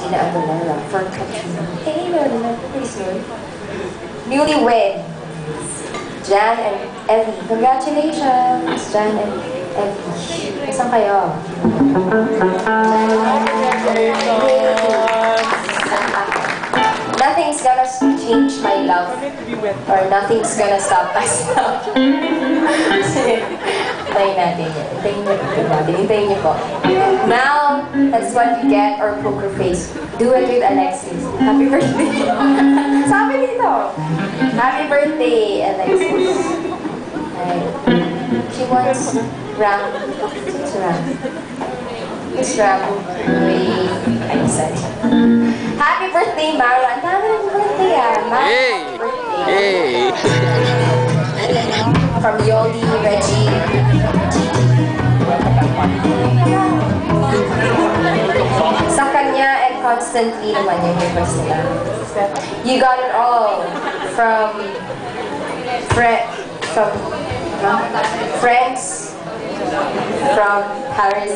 Christina Aguilera for Katrina. Hey, no, please, no. Newlywed, Jan and Evie. Congratulations, Jan and Evie. Nasaan kayo? Nothing's gonna change my love, or nothing's gonna stop us now. Hintayin natin yun. Hintayin niyo po. Now, that's what we get, or poker face. Do it with Alexis. Happy birthday! Sabi dito! Happy birthday, Alexis. Right. She wants Ram. What's Ram? Miss Ram. I said. Happy birthday, Mara. Ang dami ng birthday, Mara. Hey! Birthday. Hey! From Yoli, Reggie. Sa kanya and constantly naman yung request nila. You got it all from friends, from Paris.